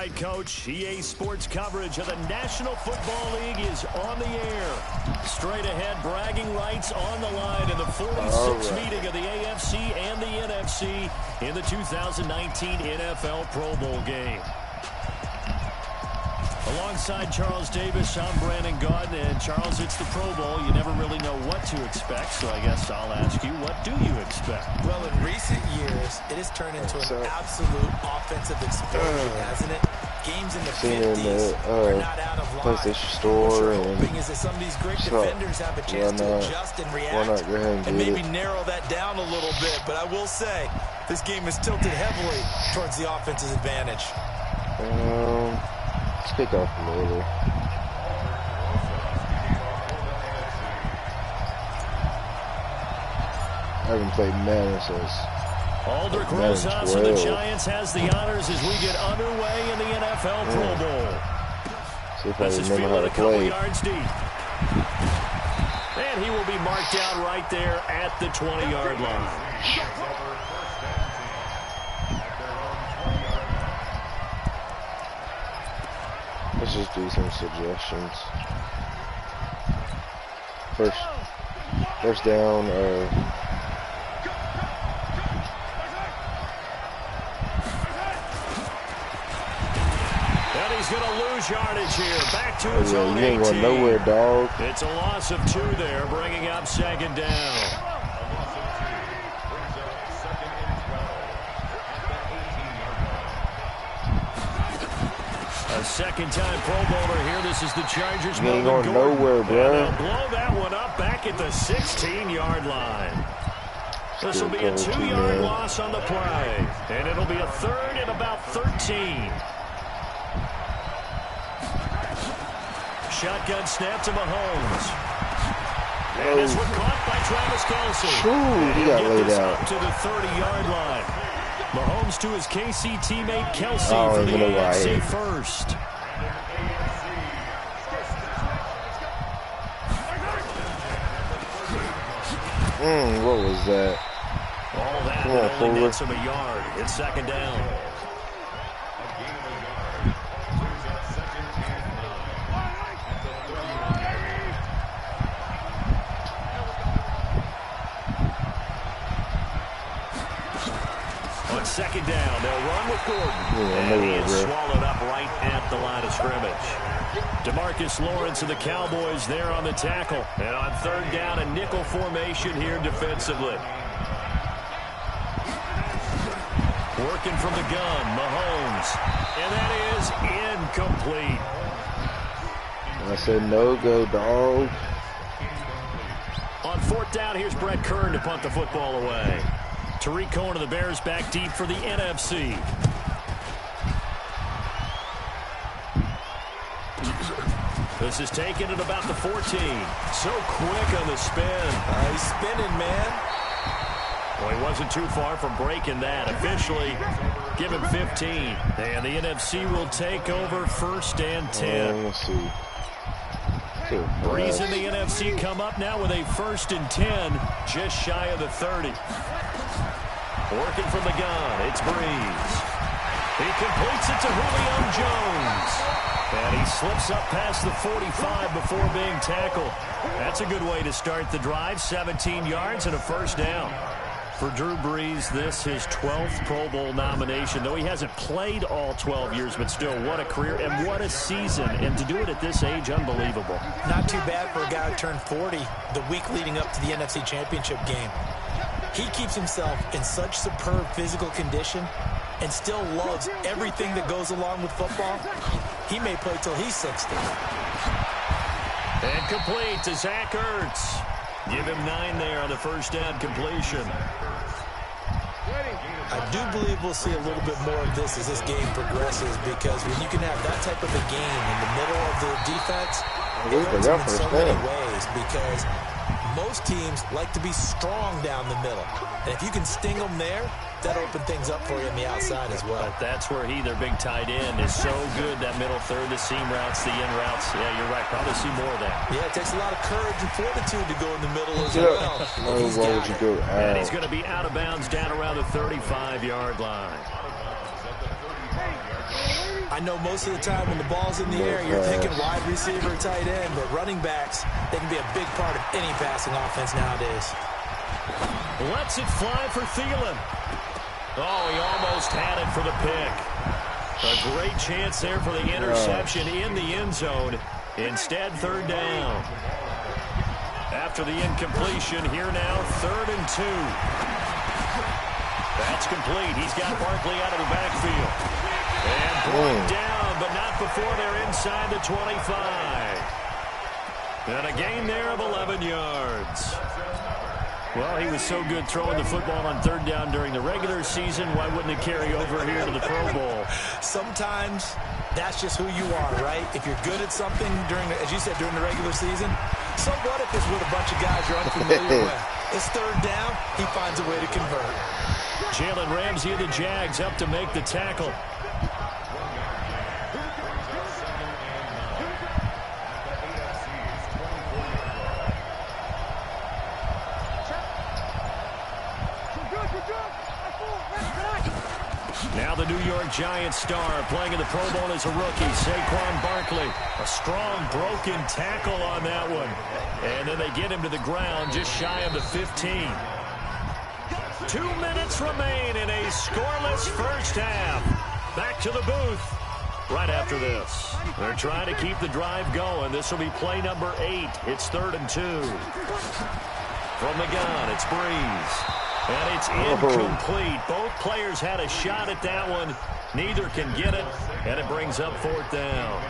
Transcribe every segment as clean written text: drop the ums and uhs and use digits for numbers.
right, Coach. EA Sports coverage of the National Football League is on the air. Straight ahead, bragging rights on the line in the 46th meeting of the AFC and the NFC in the 2019 NFL Pro Bowl game. Alongside Charles Davis, I'm Brandon Gaudin, and Charles, it's the Pro Bowl. You never really know what to expect, so I guess I'll ask you, what do you expect? Well, in recent years, it has turned into an absolute offensive explosion, hasn't it? Games in the 50s are not out of line. PlayStation Store, what you're hoping is that some of these great defenders have a chance to adjust and react and maybe narrow that down a little bit. But I will say, this game is tilted heavily towards the offense's advantage. Let's kick off from early. I haven't played Madden since Aldrich Rosas of the Giants has the honors as we get underway in the NFL Pro Bowl. See if I this is remember how to a couple play. Yards deep. And he will be marked down right there at the 20-yard line. Let's just do some suggestions. First down, and he's going to lose yardage here. Back to his own 18. You ain't going nowhere, dog. It's a loss of 2 there, bringing up second down. A second-time Pro Bowler here. This is the Chargers. You ain't going nowhere, bro. They'll blow that one up back at the 16-yard line. This will be a 2-yard loss on the play. And it'll be a third and about 13. Shotgun snap to Mahomes. And this one caught by Travis Kelce. Ooh, he got laid out. Up to the 30-yard line. Mahomes to his KC teammate Kelce for the AFC first. What was that? All that only nets him a yard. It's second down. On second down, they'll run with Gordon. And he is swallowed up right at the line of scrimmage. DeMarcus Lawrence of the Cowboys there on the tackle. And on third down, a nickel formation here defensively. Working from the gun, Mahomes. And that is incomplete. I said no go, dog. On fourth down, here's Brett Kern to punt the football away. Tariq Cohen of the Bears back deep for the NFC. This is taken at about the 14. So quick on the spin. He's spinning, man. Well, he wasn't too far from breaking that. Officially, give him 15. And the NFC will take over first and 10. Let's see. Breeze in the NFC come up now with a first and 10, just shy of the 30. Working from the gun, it's Breeze. He completes it to Julio Jones. And he slips up past the 45 before being tackled. That's a good way to start the drive. 17 yards and a first down. For Drew Brees, this his 12th Pro Bowl nomination. Though he hasn't played all 12 years, but still, what a career and what a season. And to do it at this age, unbelievable. Not too bad for a guy who turned 40 the week leading up to the NFC Championship game. He keeps himself in such superb physical condition and still loves everything that goes along with football. He may play till he's 60. And complete to Zach Ertz. Give him 9 there on the first down completion. I do believe we'll see a little bit more of this as this game progresses, because when you can have that type of a game in the middle of the defense, it hurts them in so many ways, because most teams like to be strong down the middle. And if you can sting them there, that opens things up for you on the outside as well. But that's where their big tight end, is so good, that middle third, the seam routes, the in routes. Yeah, you're right. Probably see more of that. Yeah, it takes a lot of courage and fortitude to go in the middle as well. Why would you go out? And he's going to be out of bounds down around the 35-yard line. I know most of the time when the ball's in the air, you're thinking wide receiver, tight end, but running backs, they can be a big part of any passing offense nowadays. Lets it fly for Thielen. Oh, he almost had it for the pick. A great chance there for the interception in the end zone. Instead, third down. After the incompletion, here now, 3rd and 2. That's complete. He's got Barkley out of the backfield. And brought down, but not before they're inside the 25. And a gain there of 11 yards. Well, he was so good throwing the football on 3rd down during the regular season. Why wouldn't it carry over here to the Pro Bowl? Sometimes that's just who you are, right? If you're good at something during, as you said, during the regular season, so what if it's with a bunch of guys you're unfamiliar with? It's 3rd down. He finds a way to convert. Jalen Ramsey of the Jags up to make the tackle. Now the New York Giants star playing in the Pro Bowl as a rookie, Saquon Barkley. A strong broken tackle on that one. And then they get him to the ground just shy of the 15. 2 minutes remain in a scoreless first half. Back to the booth right after this. They're trying to keep the drive going. This will be play number 8. It's 3rd and 2. From the gun, it's Breeze. And it's incomplete. Both players had a shot at that one. Neither can get it, and it brings up 4th down.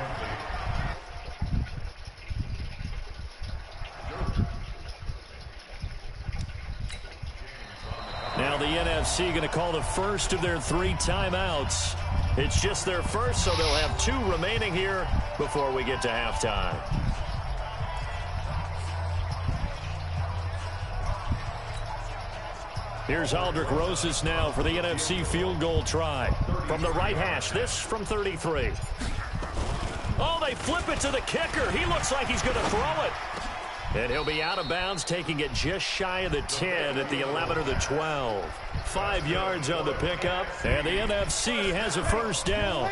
Now the NFC going to call the first of their 3 timeouts. It's just their first, so they'll have 2 remaining here before we get to halftime. Here's Aldrick Rosas now for the NFC field goal try. From the right hash, this from 33. Oh, they flip it to the kicker. He looks like he's going to throw it. And he'll be out of bounds, taking it just shy of the 10 at the 11 or the 12. 5 yards on the pickup, and the NFC has a first down.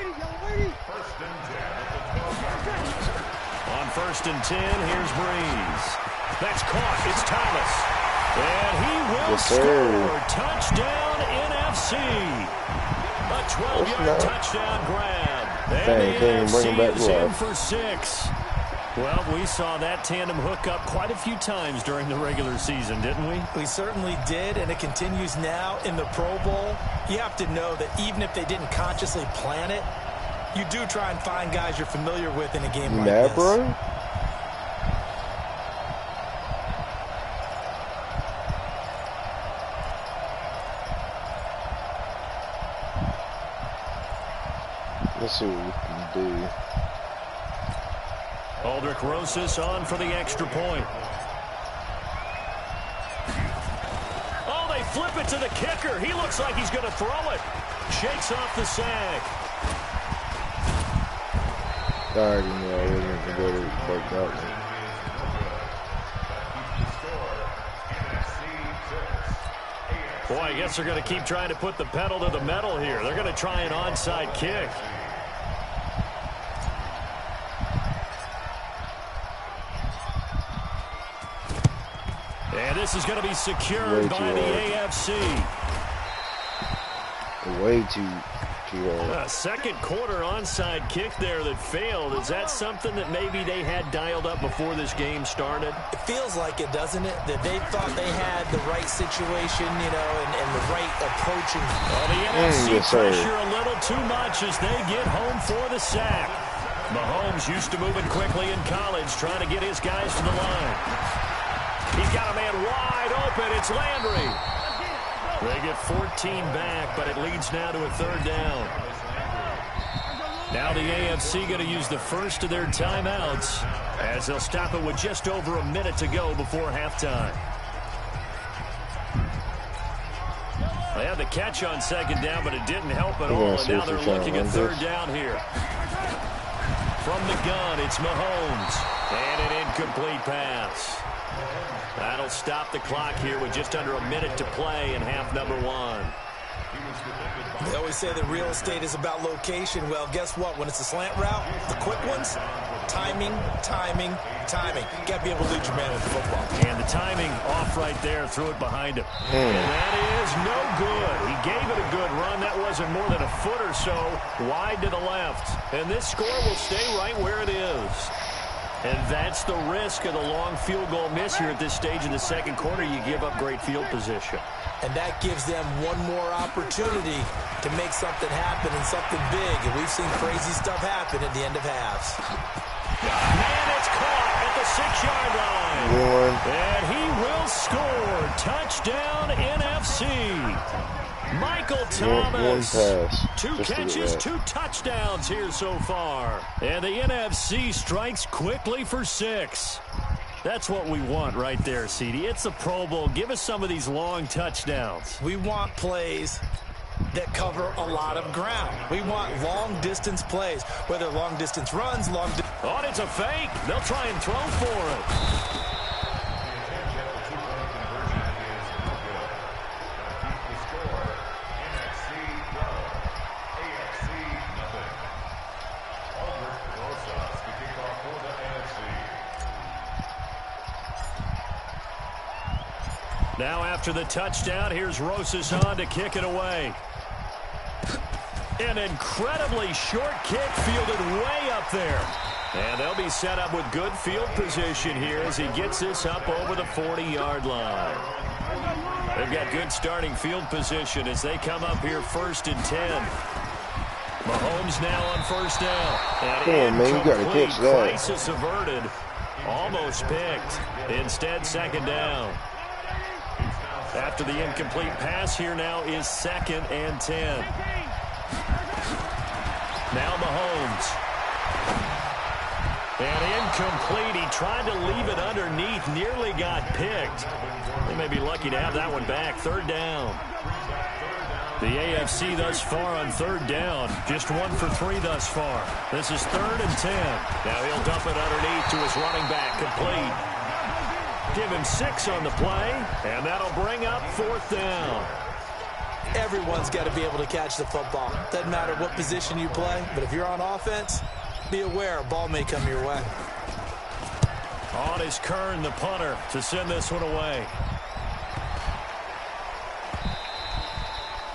On 1st and 10, here's Breeze. That's caught. It's Thomas. And he will score. Touchdown, NFC. A 12-yard touchdown grab. And the NFC is in for 6. Well, we saw that tandem hook up quite a few times during the regular season, didn't we? We certainly did, and it continues now in the Pro Bowl. You have to know that even if they didn't consciously plan it, you do try and find guys you're familiar with in a game like this. Bro? Let's see what we can do. Aldrick Rosas on for the extra point. Oh, they flip it to the kicker. He looks like he's going to throw it. Shakes off the sack. I already knew I wasn't going to go to work out. Boy, I guess they're going to keep trying to put the pedal to the metal here. They're going to try an onside kick. And this is going to be secured by the AFC. Way too A second quarter onside kick there that failed. Is that something that maybe they had dialed up before this game started? It feels like it, doesn't it? That they thought they had the right situation, you know, and the right approach. Well, the NFC pressure a little too much as they get home for the sack. Mahomes used to moving quickly in college, trying to get his guys to the line. He's got a man wide open. It's Landry. They get 14 back, but it leads now to a third down. Now the AFC going to use the first of their timeouts as they'll stop it with just over a minute to go before halftime. They had the catch on second down, but it didn't help at all, and now they're looking at third down here. From the gun, it's Mahomes, and an incomplete pass. That'll stop the clock here with just under a minute to play in half number one. They always say that real estate is about location. Well, guess what? When it's a slant route, the quick ones, timing, timing, timing. You got to be able to lead your man with the football. And the timing off right there, threw it behind him. And that is no good. He gave it a good run. That wasn't more than a foot or so wide to the left. And this score will stay right where it is. And that's the risk of the long field goal miss here at this stage in the second quarter. You give up great field position. And that gives them one more opportunity to make something happen and something big. And we've seen crazy stuff happen at the end of halves. Man, it's caught at the 6-yard line. And he will score. Touchdown, NFC. Michael Thomas. One pass. 2 catches, 2 touchdowns here so far. And the NFC strikes quickly for 6. That's what we want right there, CD. It's a Pro Bowl. Give us some of these long touchdowns. We want plays that cover a lot of ground. We want long-distance plays, whether long-distance runs, Oh, it's a fake. They'll try and throw for it. Now after the touchdown, here's Rosas on to kick it away. An incredibly short kick fielded way up there. And they'll be set up with good field position here as he gets this up over the 40-yard line. They've got good starting field position as they come up here 1st and 10. Mahomes now on 1st down. And man, you gotta catch that. Crisis averted. Almost picked. Instead, 2nd down. After the incomplete pass, here now is 2nd and 10. Now Mahomes. And incomplete. He tried to leave it underneath. Nearly got picked. They may be lucky to have that one back. 3rd down. The AFC thus far on 3rd down. Just 1 for 3 thus far. This is 3rd and 10. Now he'll dump it underneath to his running back. Complete. Give him 6 on the play, and that'll bring up 4th down. Everyone's got to be able to catch the football. Doesn't matter what position you play, but if you're on offense, be aware a ball may come your way. On is Kern, the punter, to send this one away.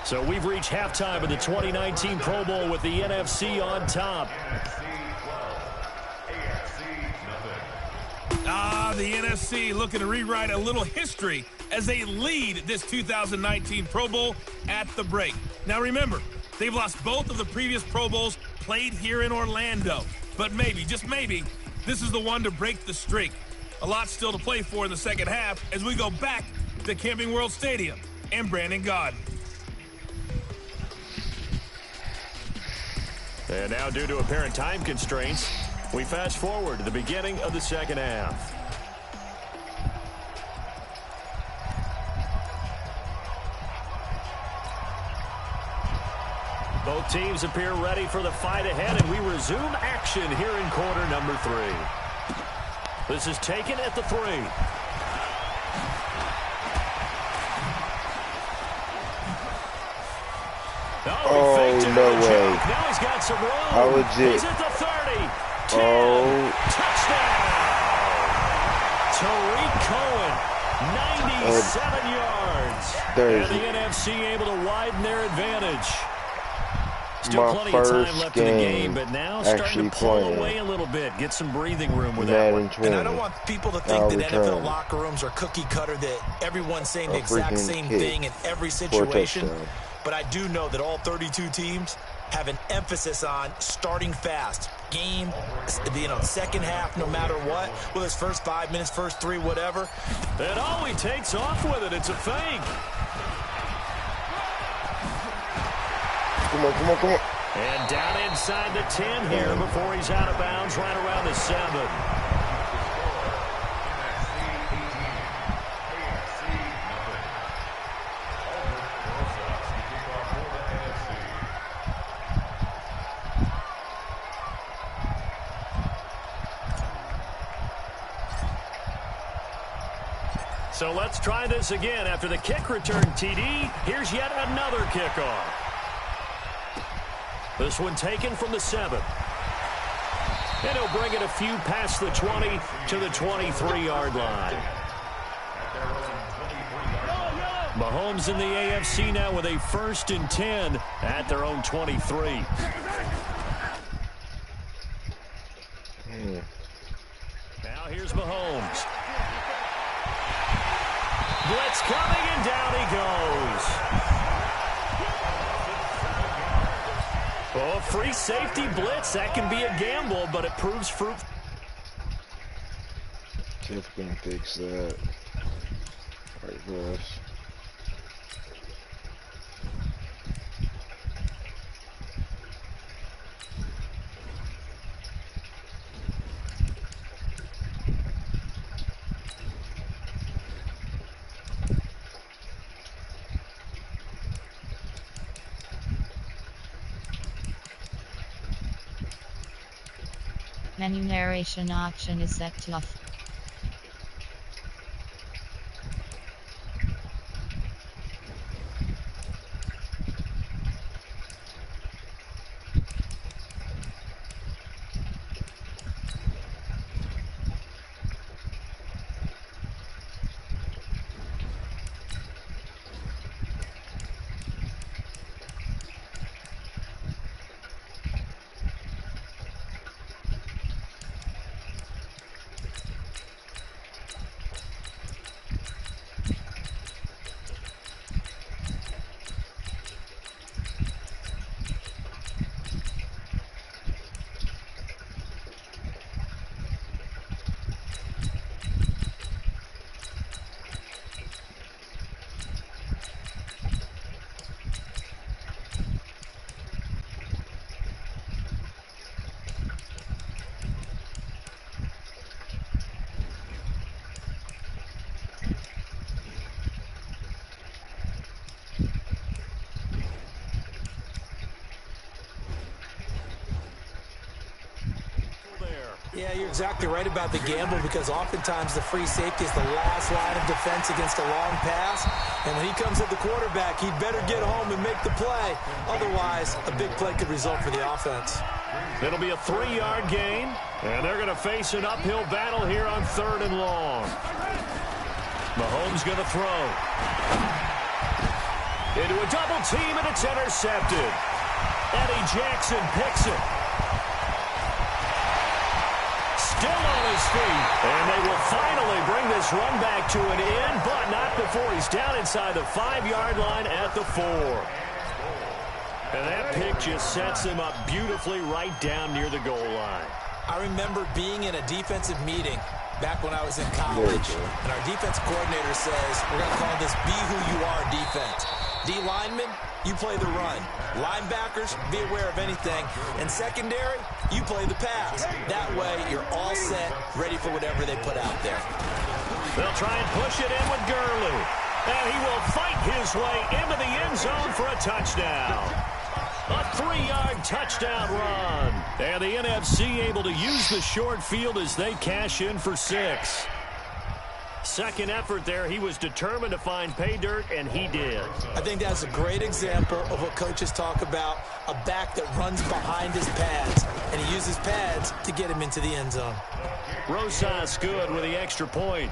So we've reached halftime of the 2019 Pro Bowl with the NFC on top. The NFC looking to rewrite a little history as they lead this 2019 Pro Bowl at the break. Now remember, they've lost both of the previous Pro Bowls played here in Orlando. But maybe, just maybe, this is the one to break the streak. A lot still to play for in the second half as we go back to Camping World Stadium and Brandon Gaudin. And now, due to apparent time constraints, we fast forward to the beginning of the second half. Both teams appear ready for the fight ahead, and we resume action here in quarter number 3. This is taken at the 3. Oh, no way. Now he's got some room. How legit. He's at the 30. 10. Oh. Touchdown. Tariq Cohen, 97 yards. And the NFC able to widen their advantage. Still plenty of time left in the game, but now starting to pull away a little bit. Get some breathing room with that one. And I don't want people to think that NFL locker rooms are cookie cutter, that everyone's saying the exact same thing in every situation. But I do know that all 32 teams have an emphasis on starting fast. Game, second half, no matter what. Whether it's first 5 minutes, first 3, whatever. And he takes off with it. It's a fake. Come on, come on, come on. And down inside the 10 here before he's out of bounds, right around the 7. So let's try this again. After the kick return TD, here's yet another kickoff. This one taken from the 7. And he'll bring it a few past the 20 to the 23-yard line. Mahomes in the AFC now with a 1st and 10 at their own 23. Now here's Mahomes. Blitz coming, and down he goes. Oh, free safety blitz. That can be a gamble, but it proves fruitful. See if we can fix that. Right this. Menu narration option is set to off. Yeah, you're exactly right about the gamble, because oftentimes the free safety is the last line of defense against a long pass. And when he comes at the quarterback, he'd better get home and make the play. Otherwise, a big play could result for the offense. It'll be a 3-yard gain, and they're going to face an uphill battle here on 3rd and long. Mahomes going to throw. Into a double team, and it's intercepted. Eddie Jackson picks it. Still on his feet, and they will finally bring this run back to an end, but not before he's down inside the 5-yard line at the 4. And that pick just sets him up beautifully right down near the goal line. I remember being in a defensive meeting back when I was in college, and our defense coordinator says, we're going to call this Be Who You Are defense. D-linemen, you play the run. Linebackers, be aware of anything. And secondary, you play the pass. That way, you're all set, ready for whatever they put out there. They'll try and push it in with Gurley. And he will fight his way into the end zone for a touchdown. A 3-yard touchdown run. And the NFC able to use the short field as they cash in for 6. Second effort there, he was determined to find pay dirt, and he did. I think that's a great example of what coaches talk about, a back that runs behind his pads, and he uses pads to get him into the end zone. Rosas good with the extra point.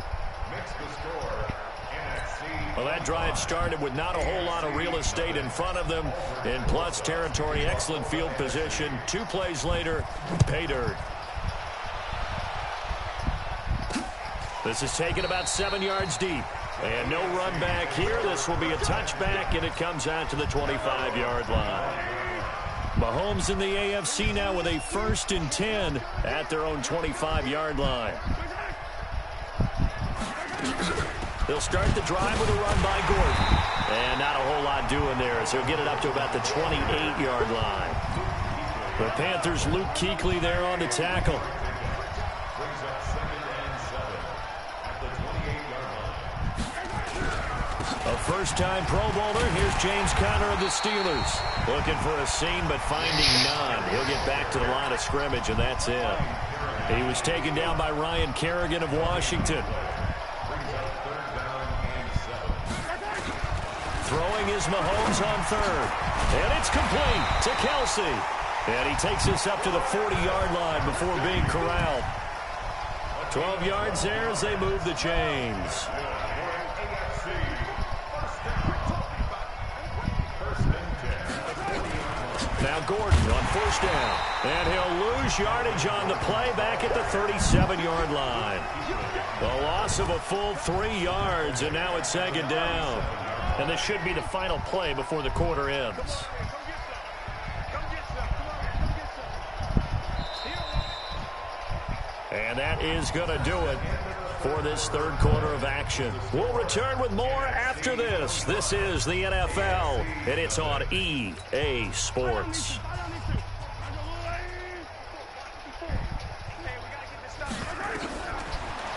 Well, that drive started with not a whole lot of real estate in front of them. In plus territory, excellent field position. 2 plays later, pay dirt. This is taken about 7 yards deep. And no run back here. This will be a touchback, and it comes out to the 25-yard line. Mahomes in the AFC now with a 1st and 10 at their own 25-yard line. They'll start the drive with a run by Gordon. And not a whole lot doing there as he'll get it up to about the 28-yard line. The Panthers' Luke Kuechly there on the tackle. A first-time Pro Bowler. Here's James Conner of the Steelers. Looking for a seam, but finding none. He'll get back to the line of scrimmage, and that's it. He was taken down by Ryan Kerrigan of Washington. Throwing is Mahomes on third. And it's complete to Kelsey. And he takes us up to the 40-yard line before being corralled. 12 yards there as they move the chains. Now Gordon on first down. And he'll lose yardage on the play back at the 37-yard line. The loss of a full 3 yards, and now it's second down. And this should be the final play before the quarter ends. And that is going to do it for this third quarter of action. We'll return with more after this. This is the NFL, and it's on EA Sports.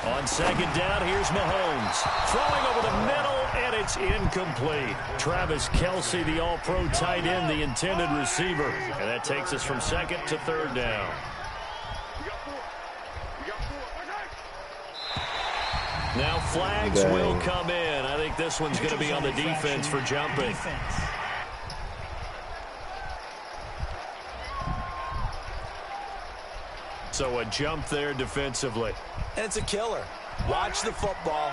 On second down, here's Mahomes. Throwing over the middle, and it's incomplete. Travis Kelsey, the all-pro tight end, the intended receiver. And that takes us from second to third down. Now flags will come in. I think this one's going to be on the defense for jumping. So a jump there defensively. And it's a killer. Watch the football.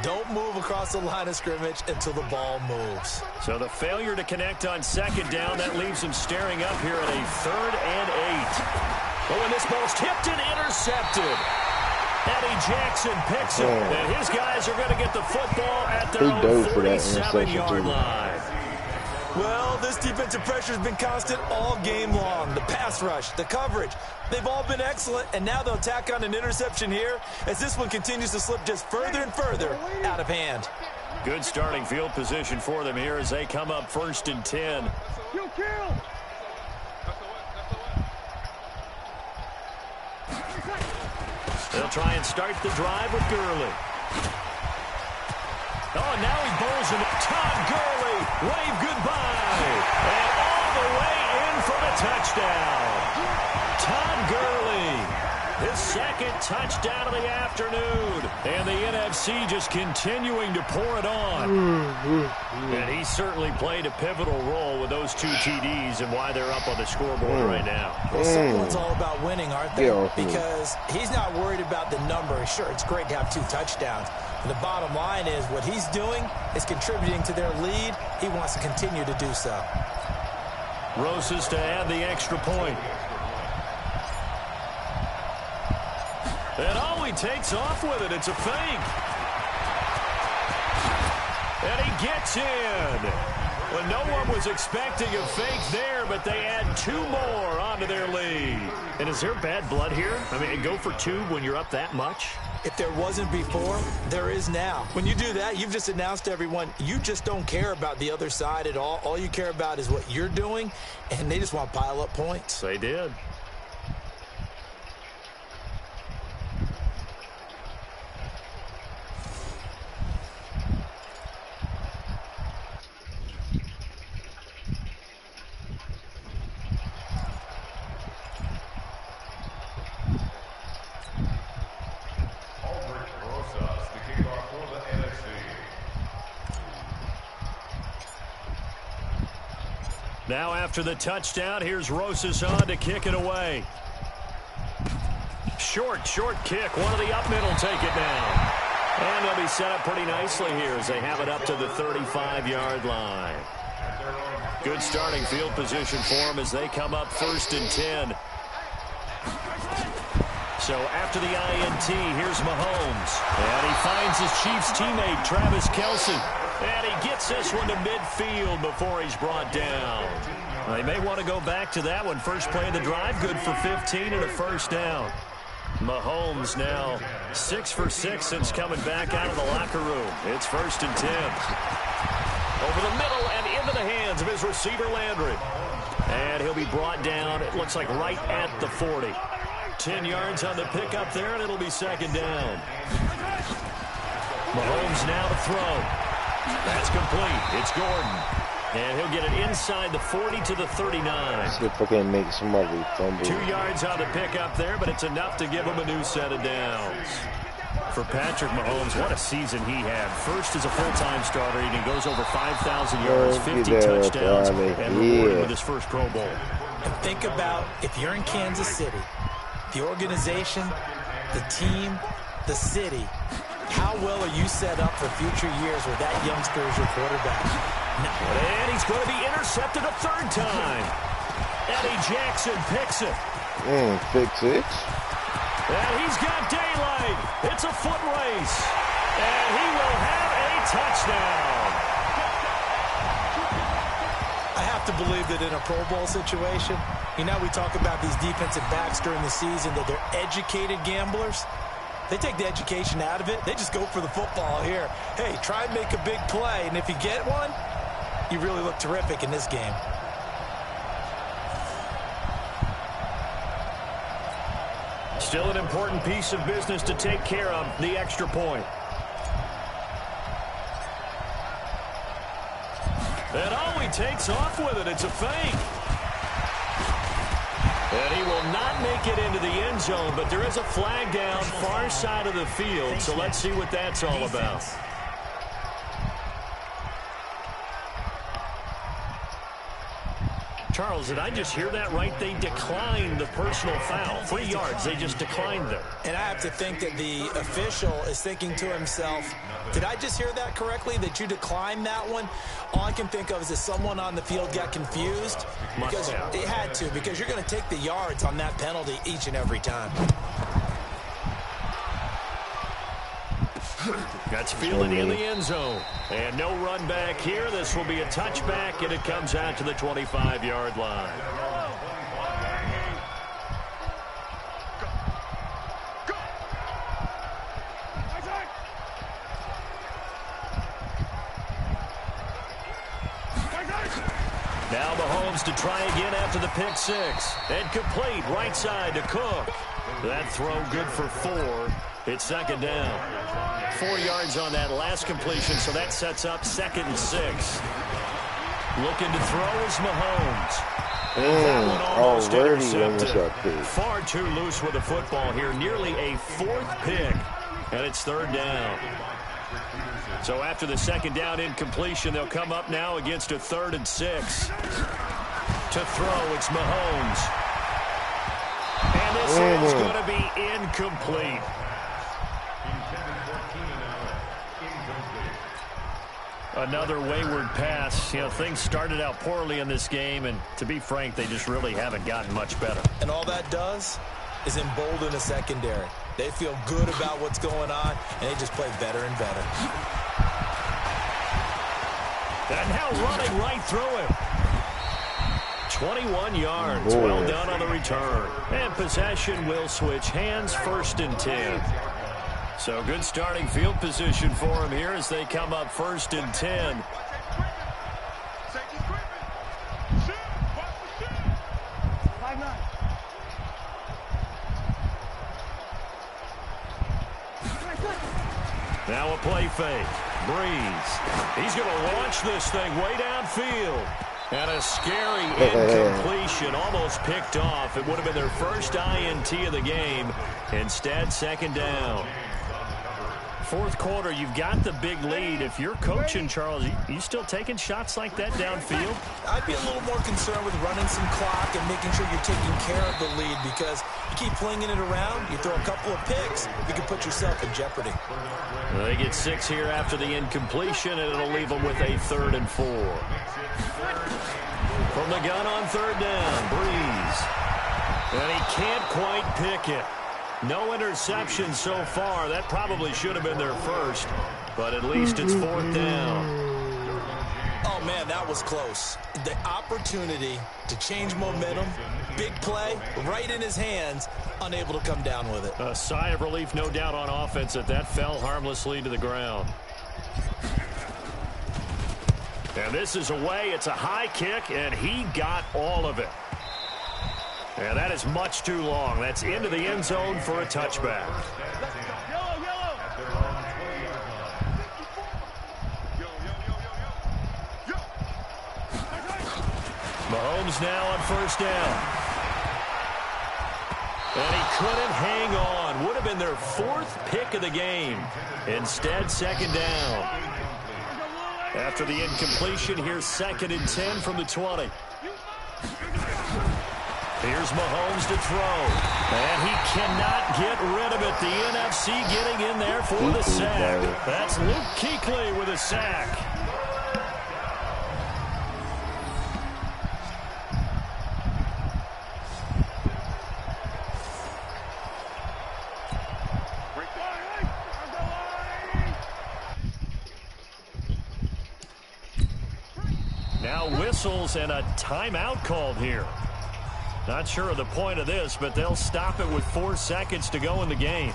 Don't move across the line of scrimmage until the ball moves. So the failure to connect on second down, that leaves him staring up here at a 3rd and 8. But when this ball's tipped and intercepted, Eddie Jackson picks it, and his guys are going to get the football at their own 47-yard line. Well, this defensive pressure has been constant all game long. The pass rush, the coverage, they've all been excellent, and now they'll tack on an interception here as this one continues to slip just further and further out of hand. Good starting field position for them here as they come up 1st and 10. They'll try and start the drive with Gurley. Oh, now he bowls him. Todd Gurley, wave goodbye. And all the way in for the touchdown. Todd Gurley, his second touchdown of the afternoon. And the NFC just continuing to pour it on. And he certainly played a pivotal role with those 2 TDs and why they're up on the scoreboard right now. Well, someone's all about winning, aren't they? Because he's not worried about the number. Sure, it's great to have 2 touchdowns. And the bottom line is what he's doing is contributing to their lead. He wants to continue to do so. Roses to add the extra point. And oh, he takes off with it. It's a fake. And he gets in. Well, no one was expecting a fake there, but they add 2 more onto their lead. And is there bad blood here? I mean, go for 2 when you're up that much? If there wasn't before, there is now. When you do that, you've just announced to everyone, you just don't care about the other side at all. All you care about is what you're doing, and they just want to pile up points. They did. Now after the touchdown, here's Rosas on to kick it away. Short kick. One of the up middle take it now. And they'll be set up pretty nicely here as they have it up to the 35-yard line. Good starting field position for them as they come up 1st and 10. So after the INT, here's Mahomes. And he finds his Chiefs teammate, Travis Kelsey. And he gets this one to midfield before he's brought down. They may want to go back to that one. First play of the drive, good for 15 and a first down. Mahomes now 6 for 6 since coming back out of the locker room. It's 1st and 10. Over the middle and into the hands of his receiver, Landry. And he'll be brought down, it looks like right at the 40. 10 yards on the pickup there, and it'll be second down. Mahomes now to throw. That's complete. It's Gordon. And he'll get it inside the 40 to the 39. See if I can make somebody fumble. 2 yards on the pickup there, but it's enough to give him a new set of downs. For Patrick Mahomes, what a season he had. First as a full-time starter, and he goes over 5,000 yards, 50 touchdowns, and rewarded with his first Pro Bowl. And think about if you're in Kansas City, the organization, the team, the city, how well are you set up for future years with that youngster as your quarterback? And he's going to be intercepted a third time. Eddie Jackson picks it. Pick six. And he's got daylight. It's a foot race. And he will have a touchdown. I have to believe that in a Pro Bowl situation, you know, we talk about these defensive backs during the season, that they're educated gamblers. They take the education out of it. They just go for the football here. Hey, try and make a big play, and if you get one, you really look terrific in this game. Still an important piece of business to take care of, the extra point. And oh, he takes off with it. It's a fake. And he will not make it into the end zone, but there is a flag down far side of the field, so let's see what that's all about. Charles, did I just hear that right? They declined the personal foul. 3 yards, they just declined them. And I have to think that the official is thinking to himself, did I just hear that correctly, that you declined that one? All I can think of is that someone on the field got confused. Because it had to, because you're going to take the yards on that penalty each and every time. That's fielded in the end zone. And no run back here. This will be a touchback, and it comes out to the 25-yard line. Now Mahomes to try again after the pick six. And complete right side to Cook. That throw good for 4. It's second down. 4 yards on that last completion, so that sets up 2nd and 6. Looking to throw is Mahomes. That one almost intercepted. Far too loose with the football here. Nearly a 4th pick, and it's 3rd down. So after the 2nd down incompletion, they'll come up now against a 3rd and 6. To throw, it's Mahomes. And this is going to be incomplete. Another wayward pass. You know, things started out poorly in this game, and to be frank, they just really haven't gotten much better. And all that does is embolden a secondary. They feel good about what's going on, and they just play better and better. And now running right through him. 21 yards. Well done on the return. And possession will switch hands, 1st and 10. So good starting field position for him here as they come up 1st and 10. Now a play fake. Breeze. He's going to launch this thing way downfield. And a scary incompletion, almost picked off. It would have been their first INT of the game. Instead, 2nd down. 4th quarter, you've got the big lead. If you're coaching, Charles, you still taking shots like that downfield? I'd be a little more concerned with running some clock and making sure you're taking care of the lead, because you keep flinging it around, you throw a couple of picks, you can put yourself in jeopardy. Well, they get 6 here after the incompletion, and it'll leave them with a 3rd and 4. From the gun on 3rd down, Breeze. And he can't quite pick it. No interception so far. That probably should have been their first, but at least it's 4th down. Oh, man, that was close. The opportunity to change momentum, big play, right in his hands, unable to come down with it. A sigh of relief, no doubt, on offense that fell harmlessly to the ground. And this is away. It's a high kick, and he got all of it. And that is much too long. That's into the end zone for a touchback. Mahomes now on 1st down. And he couldn't hang on. Would have been their 4th pick of the game. Instead, 2nd down. After the incompletion, here's 2nd and 10 from the 20. Here's Mahomes to throw. And he cannot get rid of it. The NFC getting in there for the sack. That's Luke Kuechly with a sack. Now whistles and a timeout called here. Not sure of the point of this, but they'll stop it with 4 seconds to go in the game.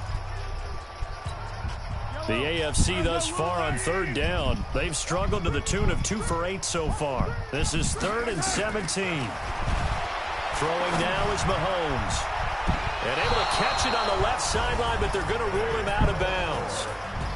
The AFC thus far on 3rd down. They've struggled to the tune of 2 for 8 so far. This is 3rd and 17. Throwing now is Mahomes. And able to catch it on the left sideline, but they're going to rule him out of bounds.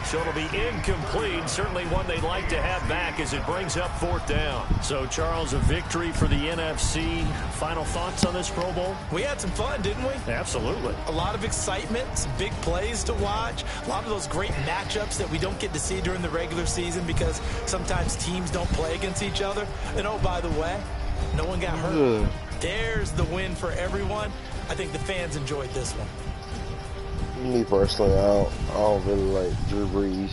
So it'll be incomplete. Certainly one they'd like to have back as it brings up 4th down. So, Charles, a victory for the NFC. Final thoughts on this Pro Bowl? We had some fun, didn't we? Absolutely. A lot of excitement, some big plays to watch, a lot of those great matchups that we don't get to see during the regular season because sometimes teams don't play against each other. And, oh, by the way, no one got hurt. There's the win for everyone. I think the fans enjoyed this one. Me personally, I don't really like Drew Brees.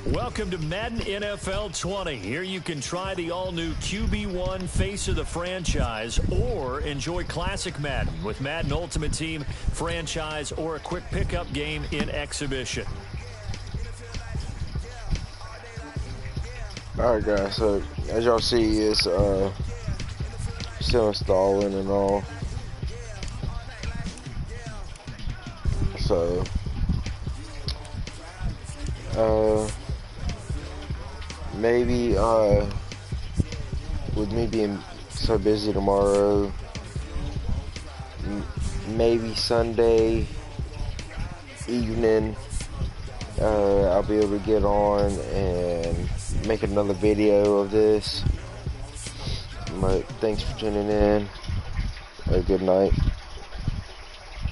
Welcome to Madden NFL 20. Here you can try the all-new QB1 face of the franchise or enjoy classic Madden with Madden Ultimate Team, franchise, or a quick pickup game in exhibition. Alright guys, so as y'all see, it's still installing and all. So maybe with me being so busy tomorrow, maybe Sunday evening I'll be able to get on and make another video of this. But thanks for tuning in. Good night.